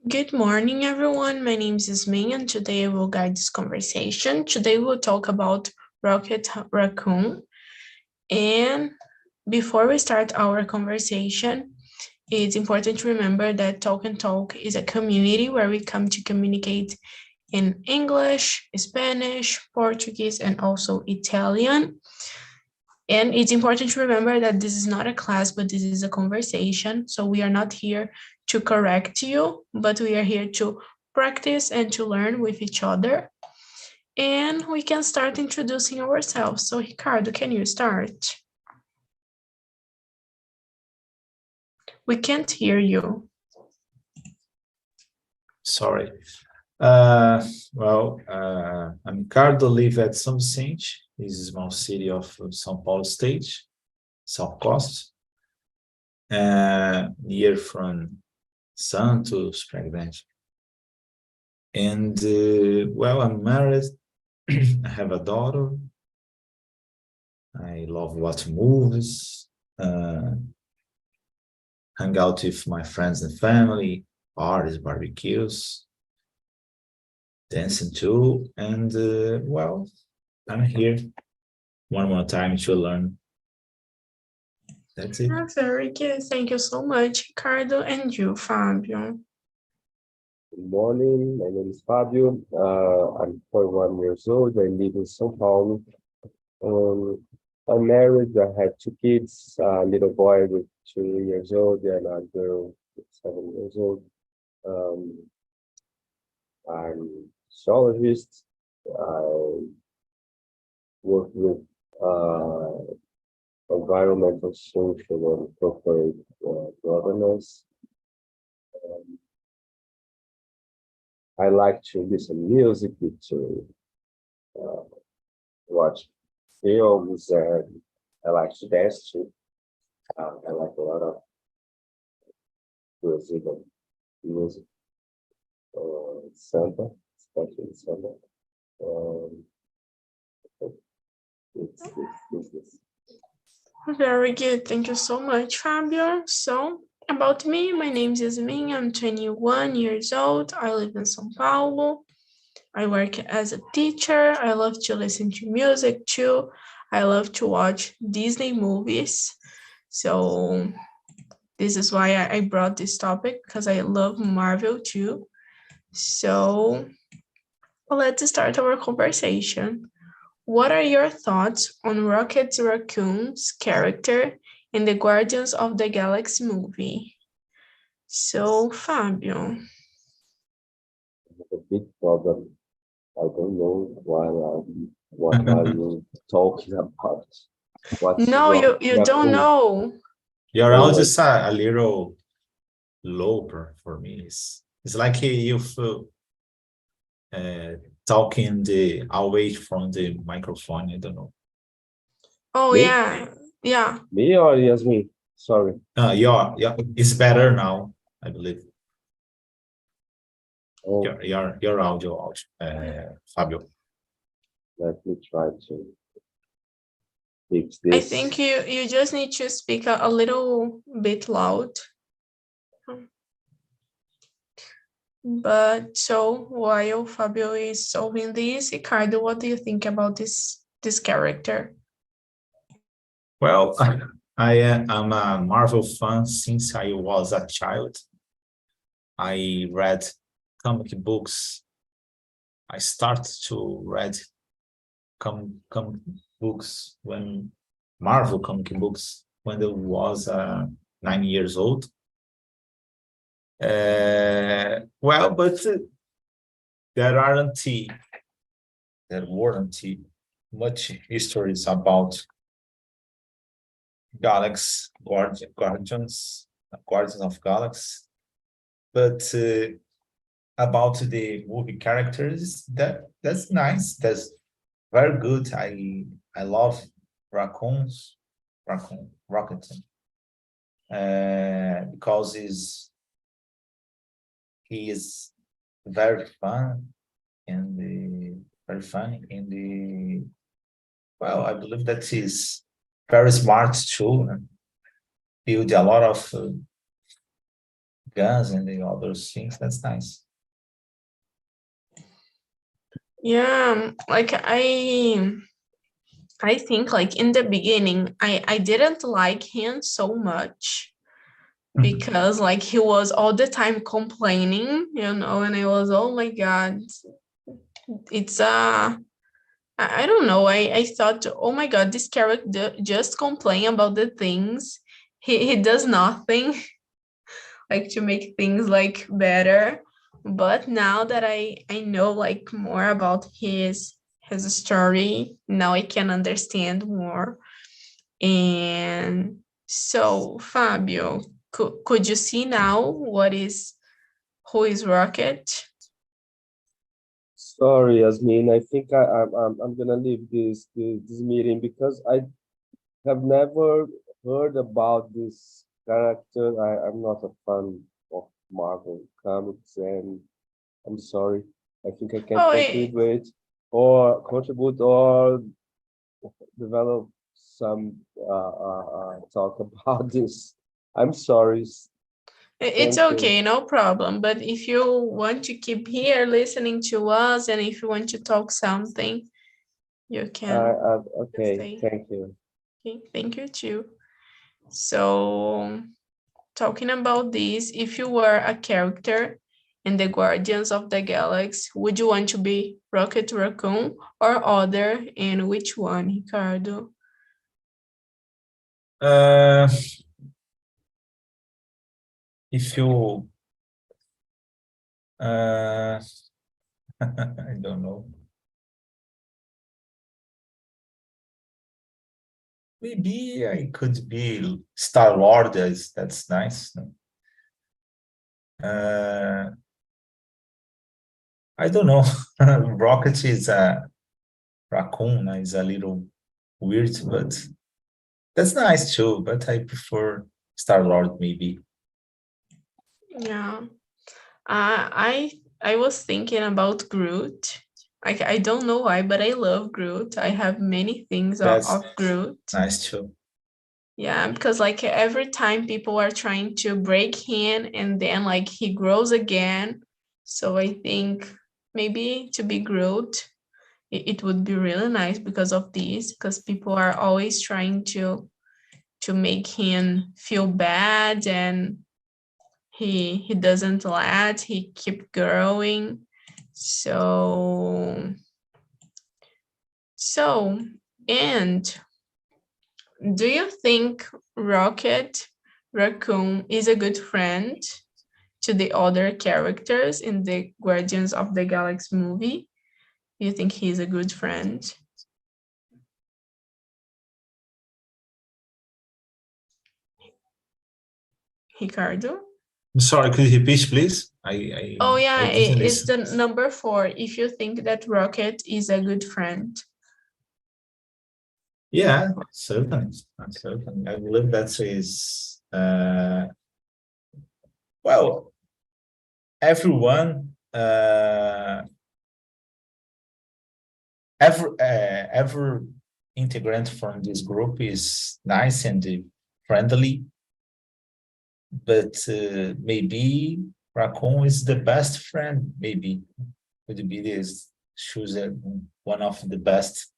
Good morning, everyone. My name is Yasmin, and today I will guide this conversation. Today we'll talk about Rocket Raccoon. And before we start our conversation, it's important to remember that Talk and Talk is a community where we come to communicate in English, Spanish, Portuguese, and also Italian. And it's important to remember that this is not a class, but this is a conversation. So we are not here to correct you, but we are here to practice and to learn with each other. And we can start introducing ourselves. So Ricardo, can you start? We can't hear you. Sorry. I'm Ricardo, live at São Vicente, this is a small city of São Paulo state, South Coast, near from Santos, Presidente. And, I'm married, I have a daughter, I love watching movies, hang out with my friends and family, parties, barbecues, dancing too, and I'm here one more time to learn. That's it. Very good. Thank you so much, Ricardo. And you, Fabio? Good morning, my name is Fabio. I'm 41 years old. I live in São Paulo. I'm married. I have two kids, a little boy with 2 years old and a girl with 7 years old. I'm a sociologist. I work with environmental, social, and corporate governance. I like to listen to music, to watch films, and I like to dance too. I like a lot of Brazilian music, samba, especially samba. It's. Very good. Thank you so much, Fabio. So, about me, my name is Yasmin. I'm 21 years old. I live in São Paulo. I work as a teacher. I love to listen to music too. I love to watch Disney movies. So, this is why I brought this topic, because I love Marvel too. So, let's start our conversation. What are your thoughts on Rocket Raccoon's character in the Guardians of the Galaxy movie? So, Fabio. A big problem. I don't know what are you talking about. No, you don't know. Your audio is a little lower for me. It's like you feel talking away from the microphone. I don't know. Oh, Me? yeah. Me or Yasmin? Sorry. Yeah, it's better now, I believe. Oh, your audio, Fabio. let me try to fix this. I think you just need to speak a little bit loud. But so while Fabio is solving this, Ricardo, what do you think about this character? Well, I am a Marvel fan since I was a child. I read comic books. I started to read comic books when Marvel comic books when I was 9 years old. But there weren't much histories about Guardians of Galaxy, but about the movie characters, that's nice. That's very good. I love Raccoon, because he is very fun and very funny and I believe that he's very smart too and build a lot of guns and the other things. That's nice. Yeah, like I think like in the beginning, I didn't like him so much because like he was all the time complaining, and I was, oh my God, it's I don't know. I thought, oh my God, this character just complain about the things. He does nothing like to make things like better. But now that I know like more about his story, now I can understand more. And so, Fabio, could you see now who is Rocket? Sorry, Yasmin. I think I'm gonna leave this meeting because I have never heard about this character. I'm not a fan of Marvel comics, and I'm sorry. I think I can't Oh, contribute or develop some talk about this. I'm sorry. it's Thank you. okay, no problem. But if you want to keep here listening to us, and if you want to talk something, you can Okay, stay. thank you. Okay, thank you too. So, talking about this, if you were a character in the Guardians of the Galaxy, would you want to be Rocket Raccoon or other, and which one, Ricardo? If you, I don't know. Maybe I could be Star-Lord. That's nice. I don't know. Rocket is a raccoon. Is a little weird, but that's nice too. But I prefer Star-Lord maybe. Yeah. I was thinking about Groot. I don't know why, but I love Groot. I have many things That's of Groot. nice too. Yeah, because like every time people are trying to break him, and then like he grows again. So I think maybe to be Groot, it would be really nice because of this, because people are always trying to make him feel bad, and he doesn't let, he keep growing. So and do you think Rocket Raccoon is a good friend to the other characters in the Guardians of the Galaxy movie? Do you think he's a good friend? Ricardo? I'm sorry, could you repeat, please? Oh yeah, I didn't it's the listen. number 4. If you think that Rocket is a good friend. Yeah, certainly. Certainly. I believe that is well, everyone every integrant from this group is nice and friendly, but maybe Raccoon is the best friend. Maybe would be this choose one of the best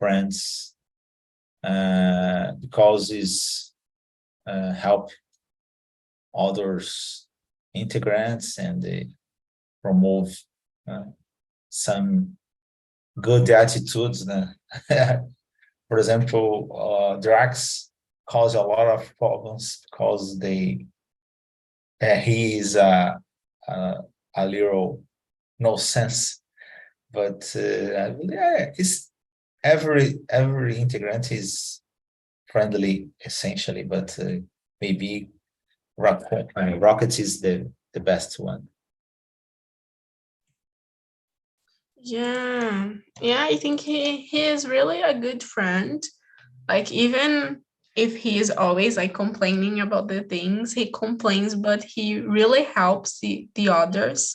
friends because is help others integrants and promote some good attitudes. For example, Drax cause a lot of problems because he is a little no sense, but yeah, it's every integrant is friendly essentially, but maybe Rocket is the best one. Yeah. Yeah, I think he is really a good friend. Like even if he is always like complaining about the things, he complains, but he really helps the others.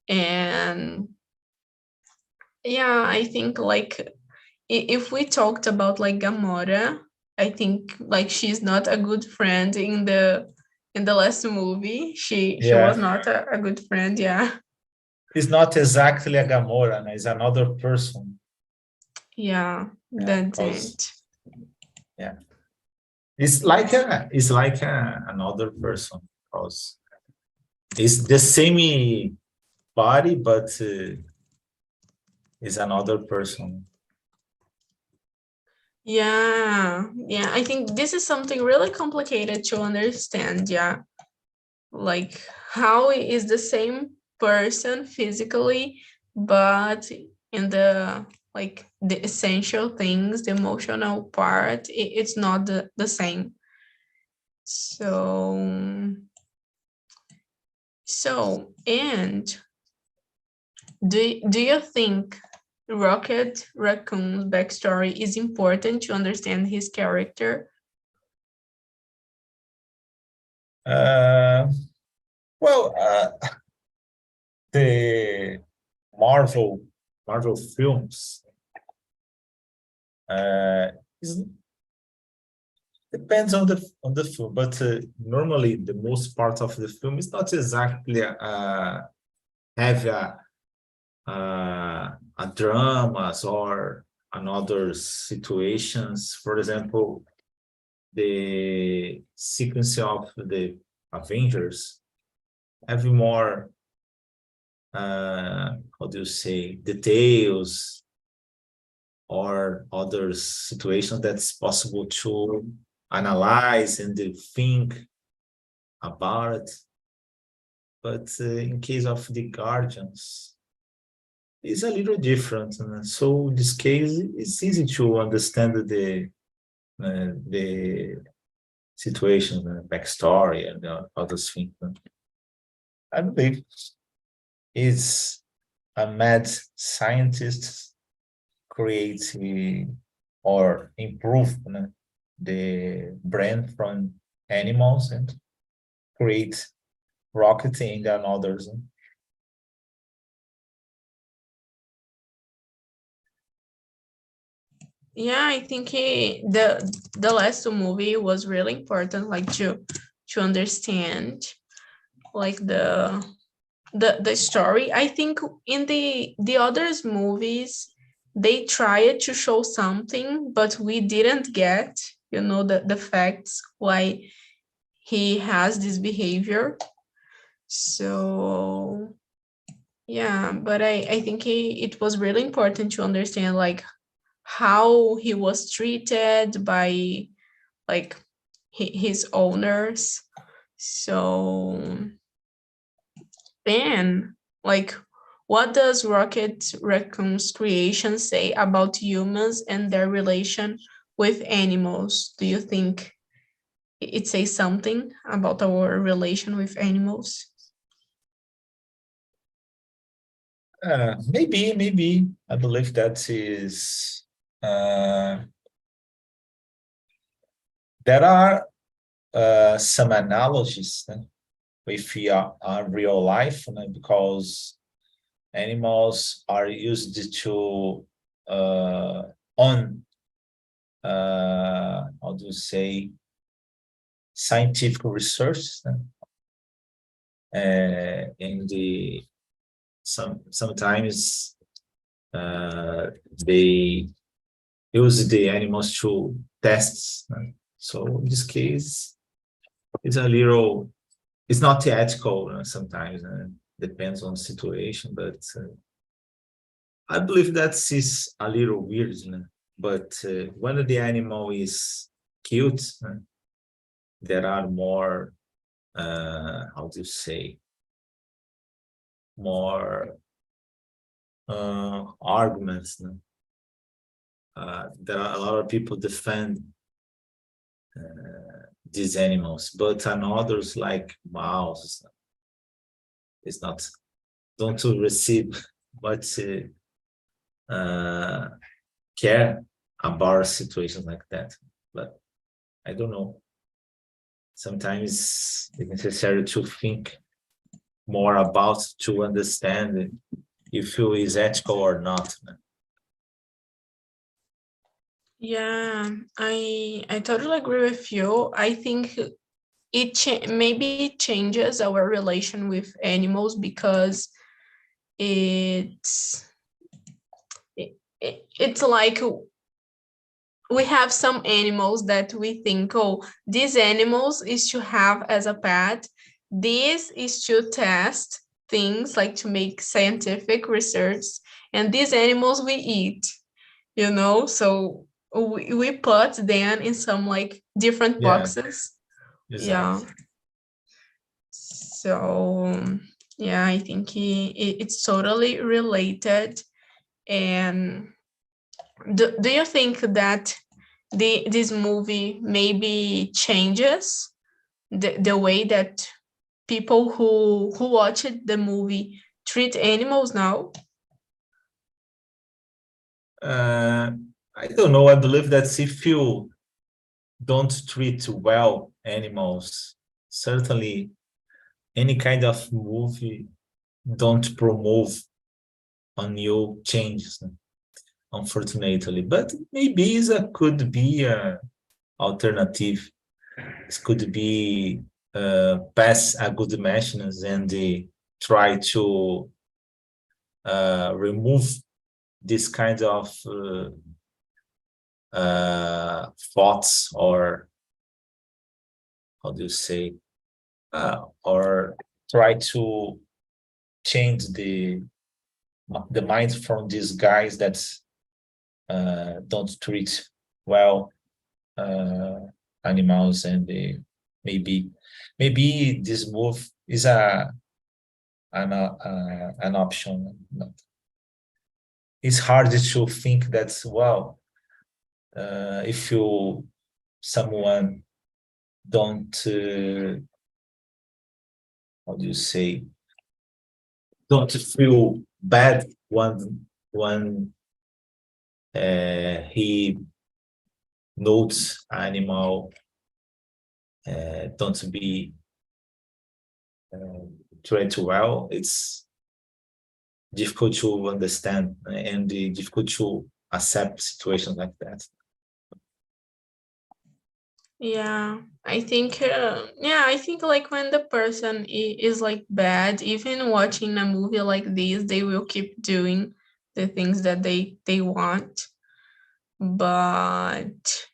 And yeah, I think like if we talked about like Gamora, I think like she's not a good friend in the last movie, she Yeah. was not a good friend. Yeah. It's not exactly a Gamora, no, it's another person. Yeah, Yeah, that's it. yeah. It's like another person because it's the same body, but it's another person. Yeah, yeah. I think this is something really complicated to understand. Yeah, like how is the same person physically, but in the like the essential things, the emotional part, it's not the same. And do you think Rocket Raccoon's backstory is important to understand his character? Well, the Marvel films is depends on the film, but normally the most part of the film is not exactly have a dramas or another situations. For example, the sequence of the Avengers have more how do you say details or other situations that's possible to analyze and think about it. But in case of the Guardians, it's a little different. So in this case, it's easy to understand the situation, the backstory, and other things. I believe it's a mad scientist create or improve the brain from animals and create rocket and others. Yeah, I think the last movie was really important, like to understand like the story. I think in the others movies they tried to show something, but we didn't get, the facts why he has this behavior. So yeah, but I think it was really important to understand like how he was treated by like his owners. So then, like, what does Rocket Raccoon's creation say about humans and their relation with animals? Do you think it says something about our relation with animals? Maybe I believe that is there are some analogies with real life, because animals are used to on how do you say scientific research in the sometimes they use the animals to tests. So in this case, it's not ethical sometimes. Depends on the situation, but I believe that is a little weird. But when the animal is killed, there are more, how do you say, more arguments. There are a lot of people defend these animals, but on others like mouse, it's not, don't to receive much care about situations like that. But I don't know. Sometimes it's necessary to think more about to understand if it is ethical or not. Yeah, I totally agree with you. I think maybe it changes our relation with animals because it's like we have some animals that we think, oh, these animals is to have as a pet. This is to test things, like to make scientific research, and these animals we eat, so we put them in some like different Yeah, boxes. Yeah. exactly. So yeah, I think it's totally related. And do you think that this movie maybe changes the way that people who watched the movie treat animals now? I don't know. I believe that if you don't treat well animals, certainly any kind of movie don't promote on new changes, unfortunately. But maybe could be a alternative. It could be pass a good message and try to remove this kind of thoughts, or how do you say, or try to change the mind from these guys that don't treat well animals, and maybe this move is an option. It's hard to think that, well, if someone don't how do you say, don't feel bad when he notes animal don't be treated well. It's difficult to understand and difficult to accept situations like that. Yeah, I think like when the person is like bad, even watching a movie like this, they will keep doing the things that they want. But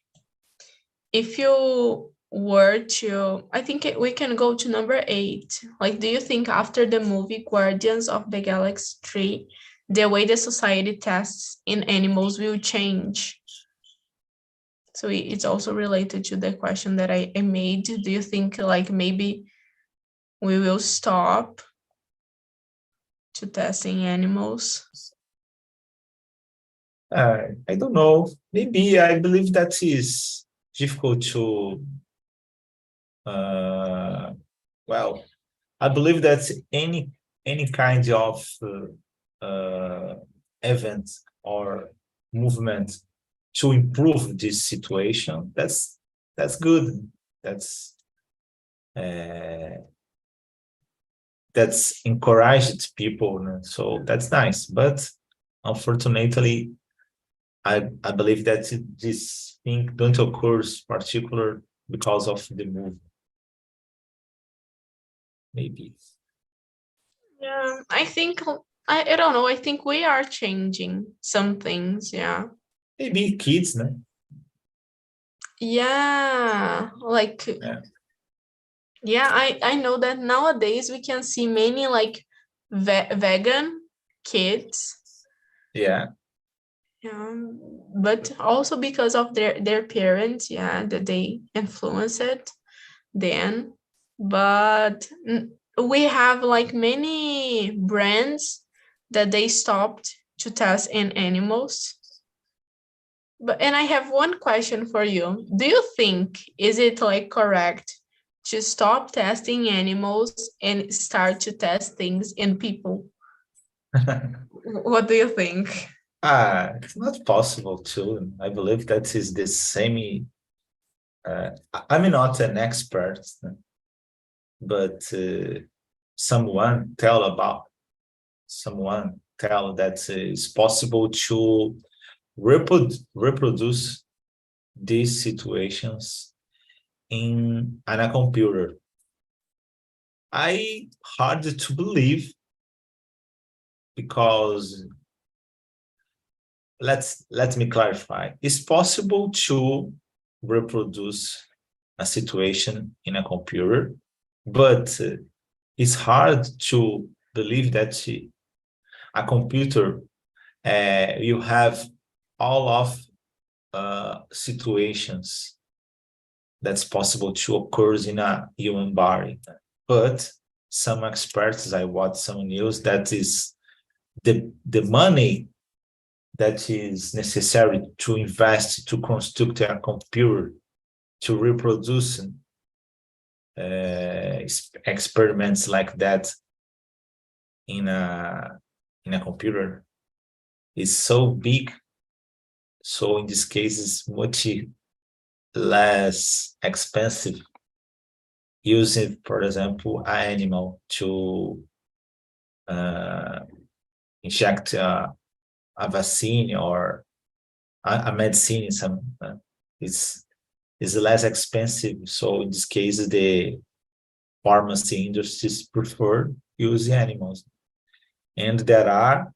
if you were to, I think we can go to number 8. Like, do you think after the movie Guardians of the Galaxy 3, the way the society tests in animals will change? So it's also related to the question that I made. Do you think like maybe we will stop to testing animals? I don't know. Maybe I believe that is difficult to. Well, I believe that any kind of event or movement to improve this situation, that's good. That's encouraged people, so that's nice. But unfortunately, I believe that this thing don't occur particular because of the movie. Maybe. Yeah, I think I don't know. I think we are changing some things. Yeah. Maybe kids, no? Yeah, like Yeah. yeah, I know that nowadays we can see many like vegan kids. Yeah. Yeah, but also because of their parents, yeah, that they influence it then. But we have like many brands that they stopped to test in animals. And I have one question for you. Do you think is it like correct to stop testing animals and start to test things in people? What do you think? It's not possible to. I believe that is the same. I'm not an expert, but someone tell that it's possible to reproduce these situations in a computer. Hard to believe, because let me clarify. It's possible to reproduce a situation in a computer, but it's hard to believe that a computer you have all of situations that's possible to occur in a human body. But some experts, I watched some news that is the money that is necessary to invest to construct a computer to reproduce experiments like that in a computer is so big. So in this case, it's much less expensive using, for example, an animal to inject a vaccine or a medicine. Is less expensive. So in this case, the pharmacy industries prefer using animals, and there are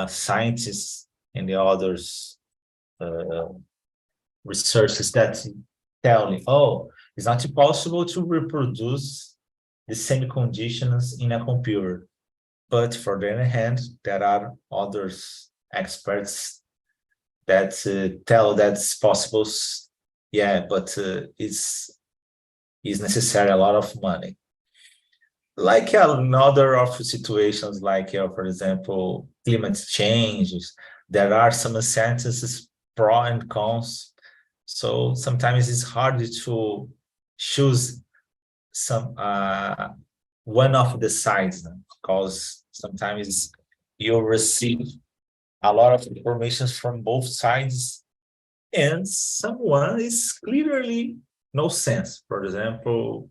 scientists and the others researchers that tell me, oh, it's not possible to reproduce the same conditions in a computer. But for the other hand, there are others experts that tell that's possible. Yeah, but it's necessary a lot of money. Like another of situations, like for example, climate changes, there are some sentences pro and cons. So sometimes it's hard to choose some one of the sides, because sometimes you receive a lot of information from both sides, and someone is clearly no sense. For example,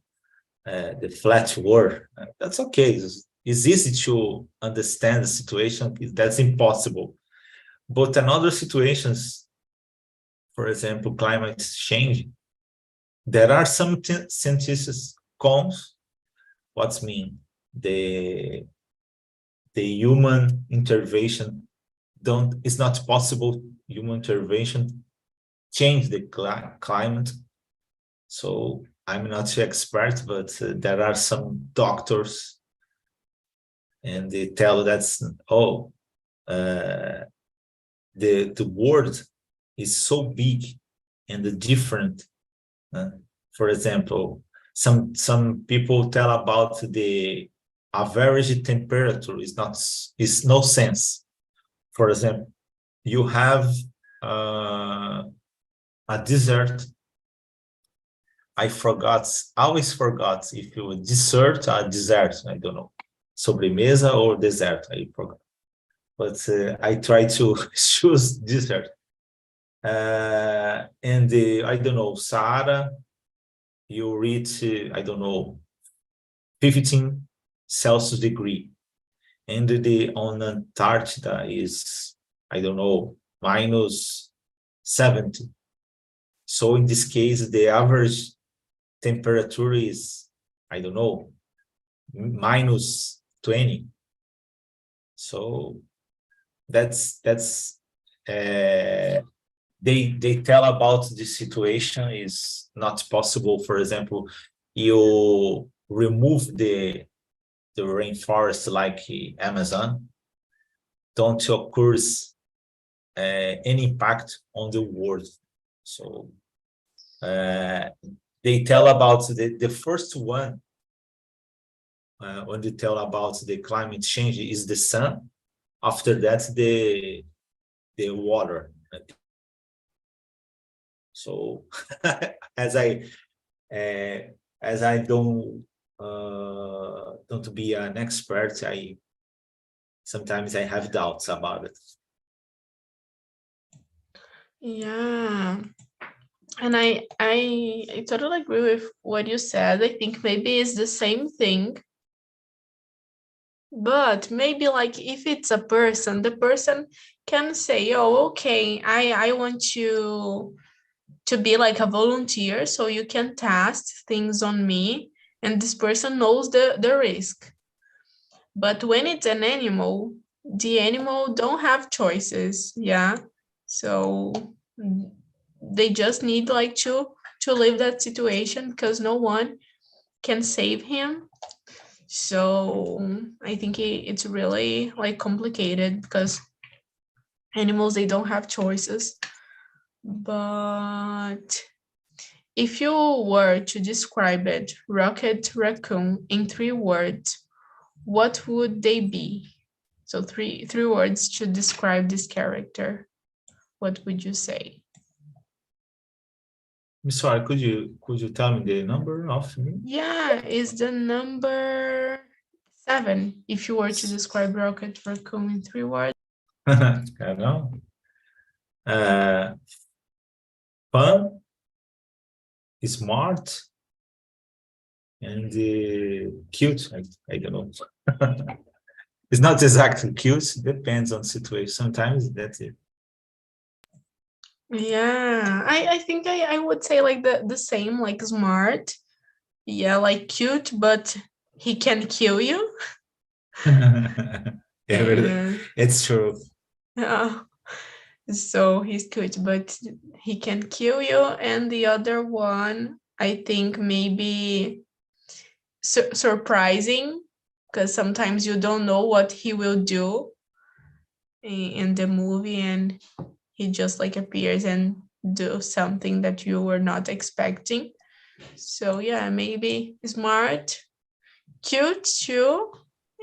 the flat world. That's okay. It's easy to understand the situation. That's impossible. But in other situations, for example, climate change, there are some sentences cons. What's mean? The human intervention it's not possible. Human intervention change the climate. So I'm not an expert, but there are some doctors, and they tell that's the world is so big and different. For example, some people tell about the average temperature is no sense. For example, you have a desert. I always forgot if you dessert or dessert, I don't know, sobremesa or dessert, I forgot. But I try to choose dessert. And I don't know, Sahara, you reach, I don't know, 15 Celsius degree. And on Antarctica is, I don't know, minus 70. So in this case, the average temperature is, I don't know, minus 20. So that's they tell about the situation is not possible. For example, you remove the rainforest like Amazon, don't occurs any impact on the world. So they tell about the first one when they tell about the climate change is the sun. After that, the water. So as I don't be an expert, sometimes I have doubts about it. Yeah. And I totally agree with what you said. I think maybe it's the same thing. But maybe like if it's a person, the person can say, oh, okay, I want to be like a volunteer, so you can test things on me, and this person knows the risk. But when it's an animal, the animal don't have choices, yeah. So they just need like to leave that situation because no one can save him. So I think it's really like complicated because animals, they don't have choices. But if you were to describe it, Rocket Raccoon, in 3 words, what would they be? So three words to describe this character. What would you say? I'm sorry, could you tell me the number of me? Yeah, is the number 7, if you were to describe Rocket Raccoon in 3 words. I don't know. Fun, smart, and cute. I don't know. It's not exactly cute. Depends on situation. Sometimes that's it. Yeah, I think I would say like the same, like smart. Yeah, like cute, but he can kill you. Yeah, And it's true. yeah, so he's cute, but he can kill you. And the other one, I think maybe surprising, because sometimes you don't know what he will do in the movie, and he just like appears and do something that you were not expecting. So yeah, maybe smart, cute too,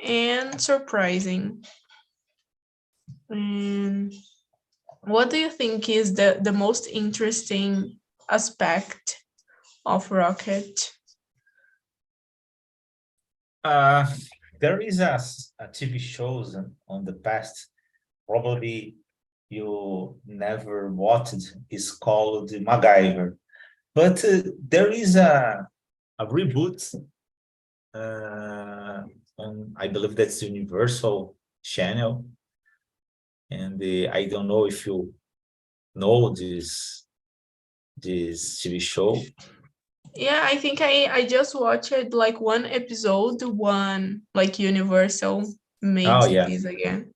and surprising. And what do you think is the most interesting aspect of Rocket? Uh, there is a TV shows on the past. Probably you never watched. It's called MacGyver. But there is a reboot on, I believe that's Universal Channel. And I don't know if you know this TV show. Yeah, I think I just watched like one episode, one like Universal made Oh yeah. this again.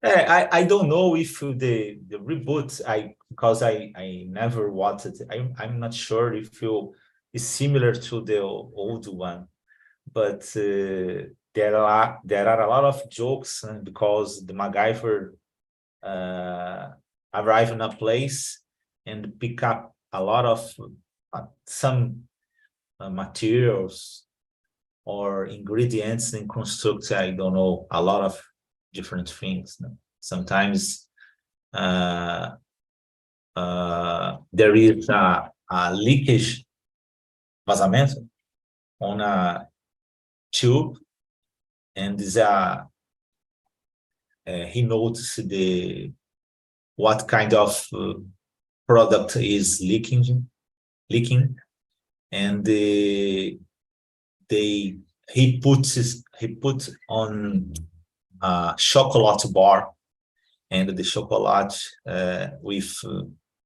I don't know if the reboot because I never watched it. I'm not sure if you is similar to the old one, but there are a lot of jokes because the MacGyver arrive in a place and pick up a lot of some materials or ingredients and construct, I don't know, a lot of different things. Sometimes there is a leakage, vazamento, on a tube, and he noticed what kind of product is leaking, and he put on a chocolate bar, and the chocolate with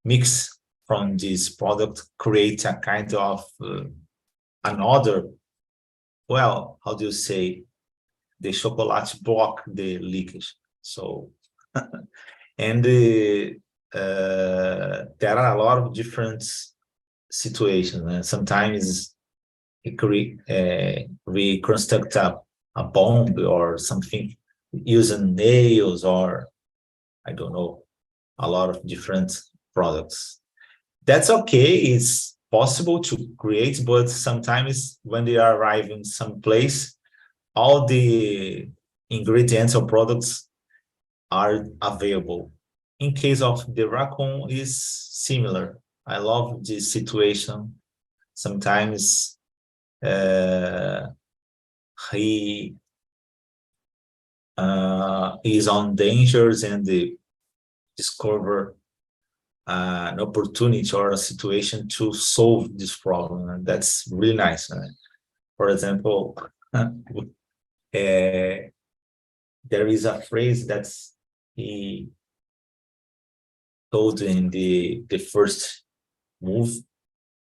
mix from this product create a kind of another, well, how do you say, the chocolate block the leakage. So and there are a lot of different situations, and sometimes we construct a bomb or something using nails, or I don't know, a lot of different products. That's okay, it's possible to create, but sometimes when they arrive in some place, all the ingredients or products are available. In case of the raccoon is similar. I love this situation. Sometimes he is on dangers and they discover an opportunity or a situation to solve this problem, and that's really nice. For example, there is a phrase he told in the first move.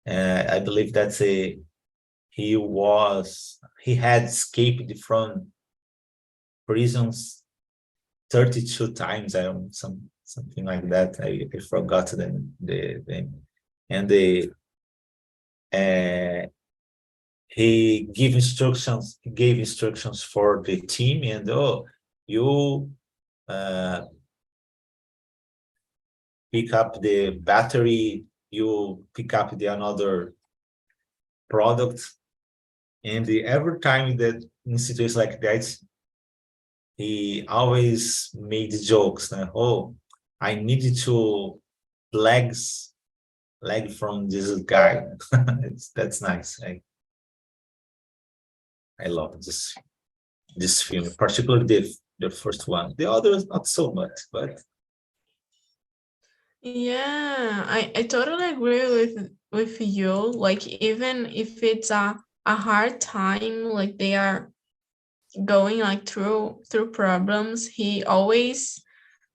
I believe that he had escaped from prisons 32 times. Something like that. I forgot the and he gave instructions for the team, and you pick up the battery, you pick up the another product, and every time that in situations like that, he always made jokes. I needed to leg from this guy. That's nice. I love this film, particularly the first one. The others not so much, but Yeah, I totally agree with you. Like, even if it's a hard time, like they are going like through problems, he always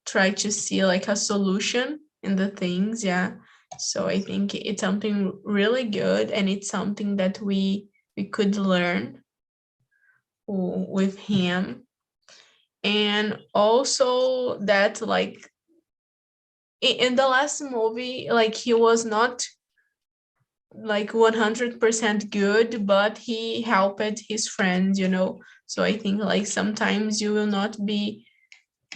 try to see like a solution in the things. Yeah, so I think it's something really good, and it's something that we could learn with him. And also that, like, in the last movie, like he was not like 100% good, but he helped his friends, so I think like sometimes you will not be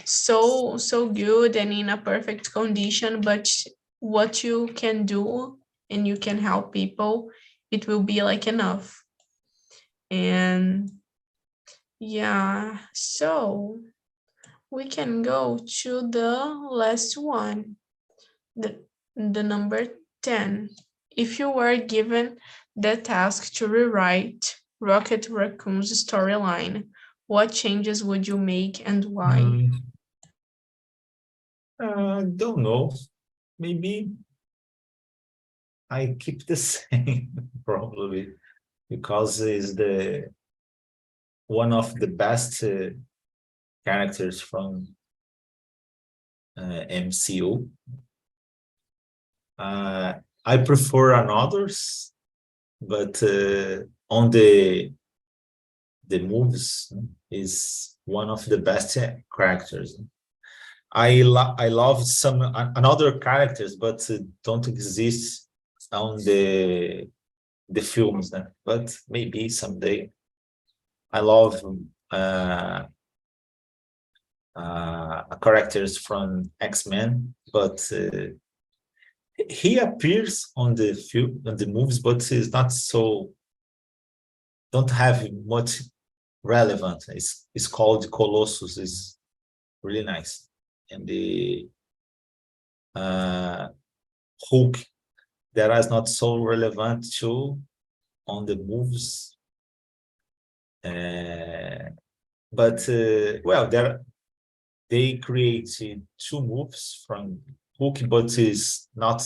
so good and in a perfect condition, but what you can do and you can help people, it will be like enough. And yeah, so we can go to the last one, the number 10. If you were given the task to rewrite Rocket Raccoon's storyline, what changes would you make and why? don't know. Maybe I keep the same, probably, because it's one of the best characters from MCU. I prefer others, but on the movies is one of the best characters. I love some another characters, but don't exist on the films. But maybe someday. I love characters from X-Men, but he appears on the film, on the movies, but he's not so, don't have much relevant. It's called Colossus. Is really nice, and the Hulk that is not so relevant too on the movies. But well, they created two movies from Hulk, but it's not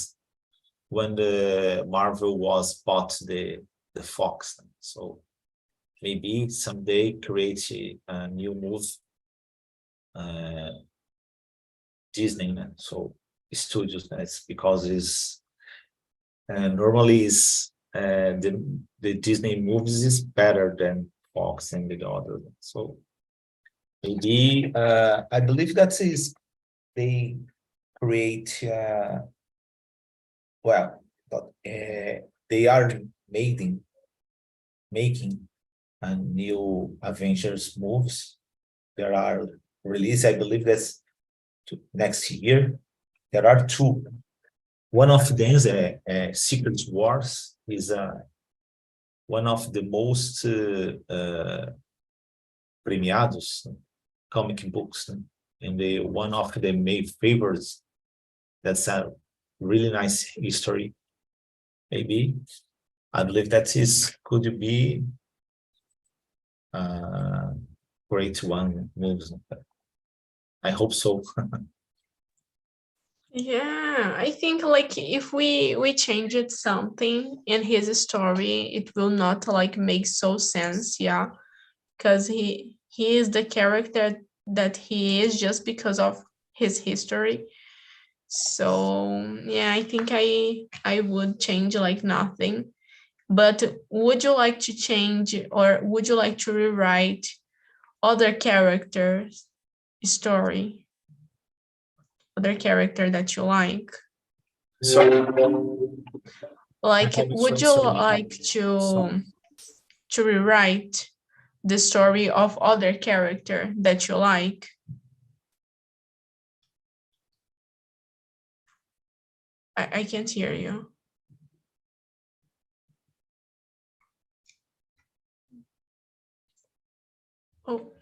when the Marvel was bought the Fox. So maybe someday create a new movie, Disney. So studios, that's because it's normally is the Disney movies is better than Fox and the other. So maybe I believe that is they create well, but they are making a new Avengers movies. There are released, I believe that's next year. There are two. One of them is Secret Wars, is one of the most premiados comic books, and one of the main favorites. That's a really nice history. Maybe I believe that could be great one moves. I hope so. Yeah, I think like if we changed something in his story, it will not like make so sense. Yeah, because he is the character that he is just because of his history. So yeah, I think I would change like nothing. But would you like to change, or would you like to rewrite other characters' story? Other character that you like? Sorry, Like, would you like to rewrite the story of other character that you like? I can't hear you. Oh.